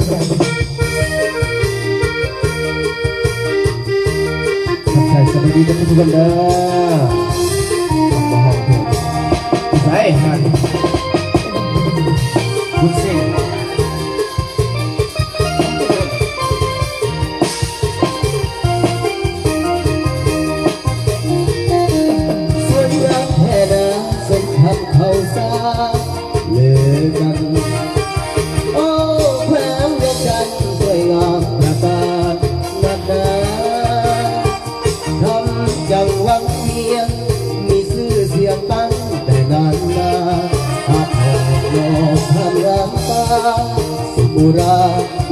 ใส่สวัสดีทุกคนเด้อมาห้องเพลงใส่กันคุณเสียงส่วนรักแท้เด้อสมคำเขาซาเลิกกันโอ้แขวงเดียวกันสวยงามประกาศนัดดาทำจังหวังเพียงมีชื่อเสียงตั้งแต่นานมาหากหอกหลอกทำรำตาสุบุรา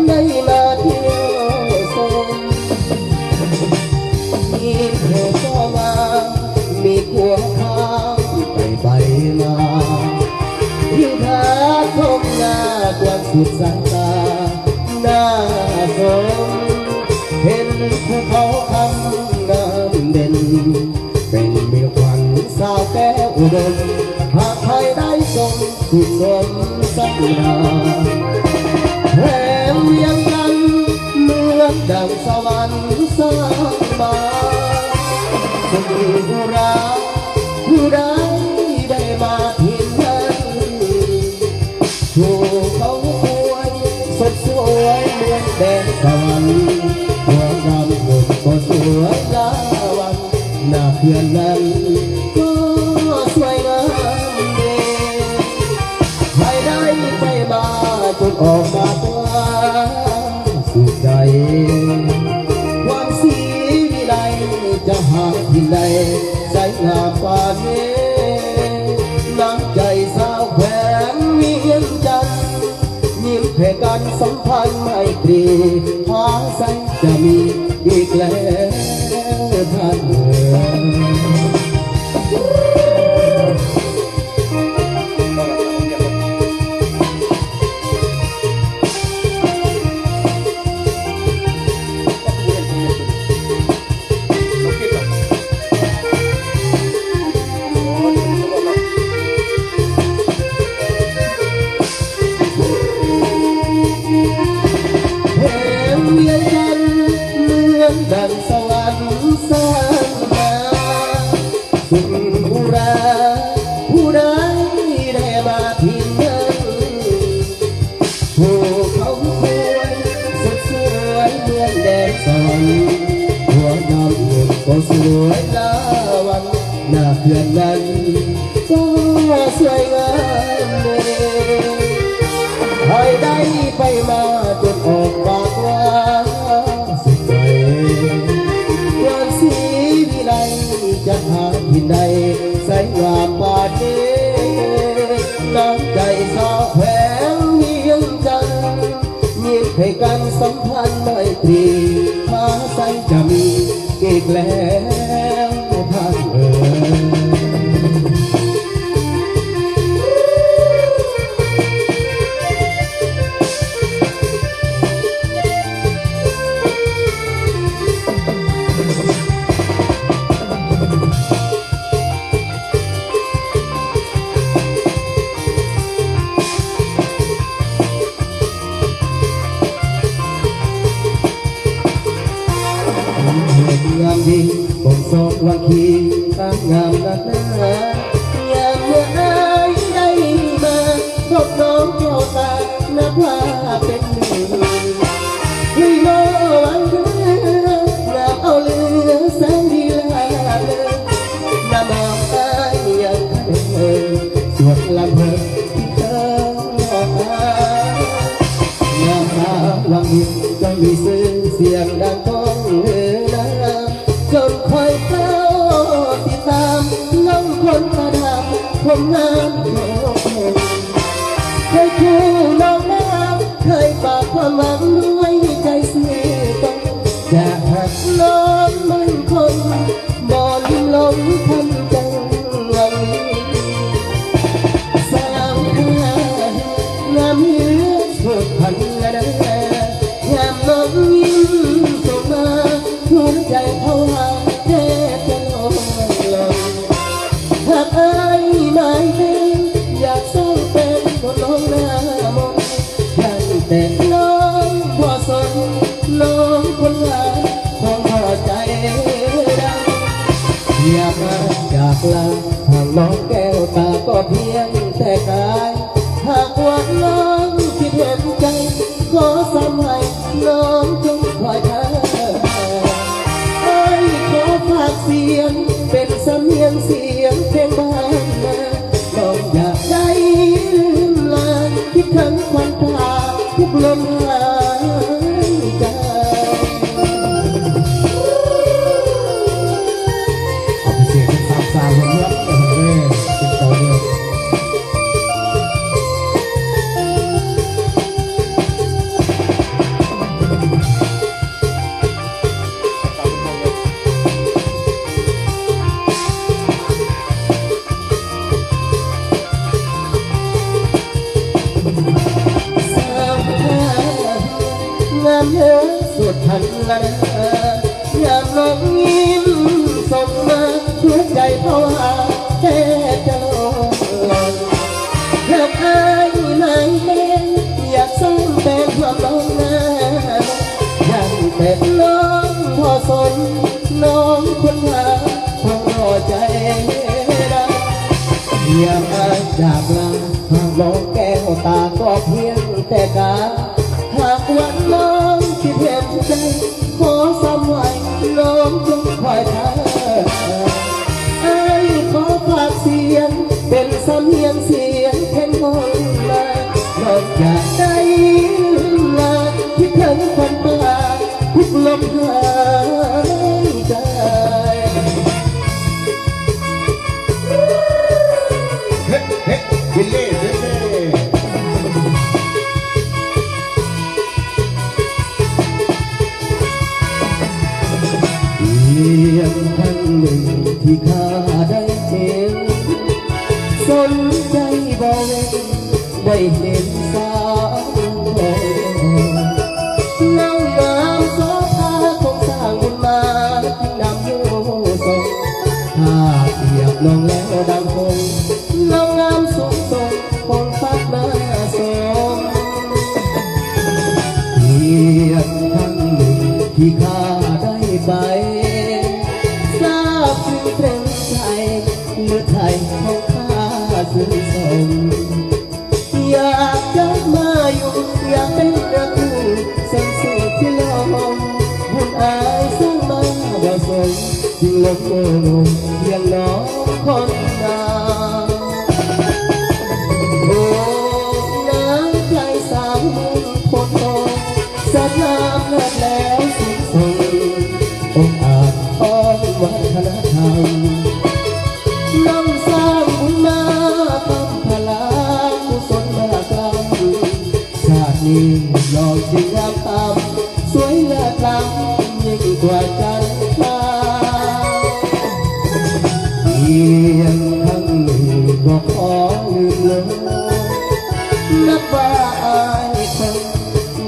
ได้มาเที่ยวชมมีเพลงก็มามีขัวข้างไปมายิ่งทาทมหน้ากว้างสุดสายตาหน้าสมเห็นภูเขาคำงามเด่นเป็นเมียขวัญสาวแก้วอุดมหากใครได้ทรงสุดสมสักดาแถมยังกันเมืองดังสวรรค์สร้างมาสุบุราผู้ใดได้มาที่นั่นถูกเขาควยสดสวยเหมือนแดนสวรรค์หัวดำหุ่นก็สวยลาวันหน้าเพื่อนนั้นก็สวยงามเด่นใครได้ไปมาจนออกมาตัวสุดใจความสีวิไลจะหาที่ใดใจงามกว่านี้น้ำใจสาวแขวงเวียงจันทร์ยิ้มให้กันสัมพันธ์ไมตรีหาใสจะมีอีกแล้วท่านดังสวรรค์สร้างมาสุบุราผู้ใดได้มาที่นั่นภูเขาควยสดสวยเหมือนแดนสวรรค์หัวดำเงินก็สวยลาวันหน้าเพื่อนนั้นก็สวยงามเลยใครได้ไปมาจนออกปากว่าความสีวิไลจะหาที่ใดใสงามกว่านี้น้ำใจสาวแขวงเวียงจันทร์ยิ้มให้กันสัมพันธ์ไมตรีหาใสจะมีอีกแล้วท่านงามดีบนศอกวันขีตั้งงามนักหนาอยากเมื่อได้มาพบน้องเจ้าตาหน้าผาเป็นหนึ่งคุยโม่วันเดือนน้ำเอาเรือแสงดีลาเลยน้ำมองตายังเดินสวดลำเพลินที่เธอน้ำตาวังยิ้มก็มีซึ้งเสียงดังก้องเฮือจนคอยเฝ้าติดตามน้องคนตาดำผมงามโลกเคยคู่น้องน้ำเคยฝากความหวังด้วยใจเสียต้องจะหักน้องมันคงบ่ลืมลงทำจังหวังสร้างค่างามเยือสุดพันละนะงามน้องยิ้มส่งมาหัวใจเขาหาแทบจะลงหากอายไม่เป็นอยากสร้างเป็นคนน้องหน้ามนต์ยังแต่น้อง ลาหากน้องแก้วตาก็เพียงแต่กายหากว่าน้องคิดเห็นใจขอสมัยน้องจงคอยเธอไอ้ขอฝากเสียงเป็นสำเนียงเสียงเพลงบ้านนาน้องอยากได้ลืมลางคิดถึงควันตาทุกลมหายใจ สาวเลือกเป็นตัวเดียวสาวงามเยอะสุดทันละอยากลองยิ้มส่งมาหัวใจเพราะว่าแค่จะลองอยากอายนายเล่นอยากส่งเป็นความลงหน้ายังเป็นน้องพอสนน้องคนหาคงรอใจได้อยากอายจากลาหากน้องแก้วตาก็เพียงแต่กาหากวันน้องคิดเห็นใจขอสมัยน้องจงคอยเธอไอ้ขอฝากเสียงเป็นสำเนียงเสียงเพลงมนต์มาน้องอยากได้ลาคิดถึงคนตาทุกลมหายใจเฮ้เฮ้วิลเล่เฮ้เพียงครั้งหนึ่งที่ข้าได้เห็นสนใจบ่เว้นได้เห็นสาวเล่างามโสภาคงสร้างบุญมาจึงนำโยส่งถ้าเปรียบน้องแล้วดังคงน้องงามสูงส่งคงฟักหน้าสมเพียงครั้งหนึ่งที่ข้าได้ไปทราบถึงเพลงไทยเมื่อไทยของข้าซึ้งส่งอยากจะมาอยู่อยากเป็นรักคู่สังสุขที่ลมบุญอายสร้างมาบ่สมจึงลงโง่เพียงน้องคนงามโอ้น้ำใจสาวมุ่งคนโตสักน้ำเลิศแล้วสุดทนองอาจอ้อนวัฒนธรรมน้องสร้างบุญมาตั้งพลากุศลมากล้ำชาตินี้ยอมจึงงามตามสวยเลิศล้ำยิ่งกว่าจันทราเพียงครั้งหนึ่งบอกขอลืมเลยนับว่าอายคง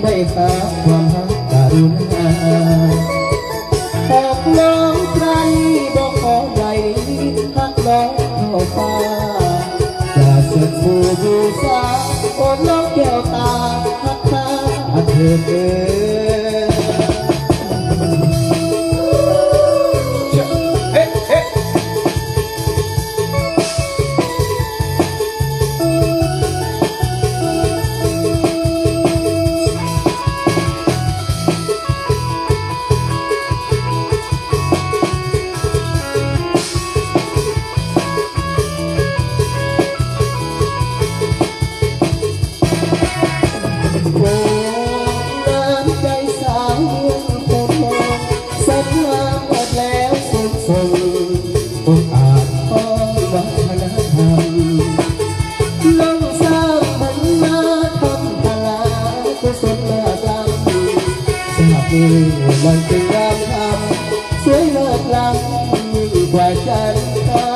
ได้หาความรักกรุณาหากน้องใครบอกขอใหญ่หักน้องเข้าฟ้าจะเสด็จบูชาโอ้น้องแก้วตาหักตาเธอเอ๋ย เฮ้เฮ้โอ้น้ำใจสาวเมืองโพธิ์สักน้ำหมดแล้วสุดทรงองอาจอ้อนวัฒนธรรมลองสร้างมันมาทำพลากุศลมากล้ำจากนี้มันเป็นงามธรรมสวยเลิศล้ำยิ่งกว่าจันทรา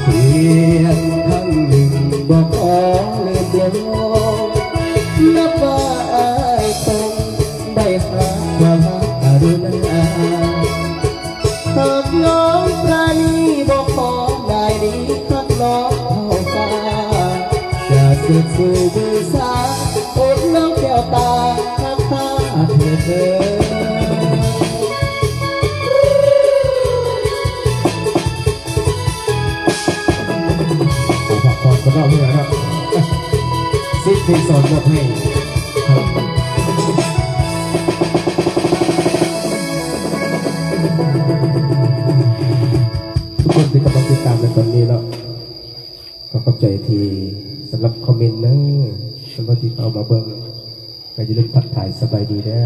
เพียงครั้งหนึ่งบอกขอลืมลงนับว่าอายคงได้หาความรักกรุณาหากน้องปราณีบอกขอได้ดีหักน้องเข้าฟ้าจะสืบสู่บูชาโอ้น้องแก้วตาหักตาเธอ คนเราเมื่อนะซิดเพลงสอนบทให้ครับทุกคนที่กำลังติดตามในตอนนี้เนาะก็ขอบใจทีสำหรับคอมเมนต์นะสำหรับที่เอามาเบิ่งก็จะเริ่มทักทายสบายดีนะ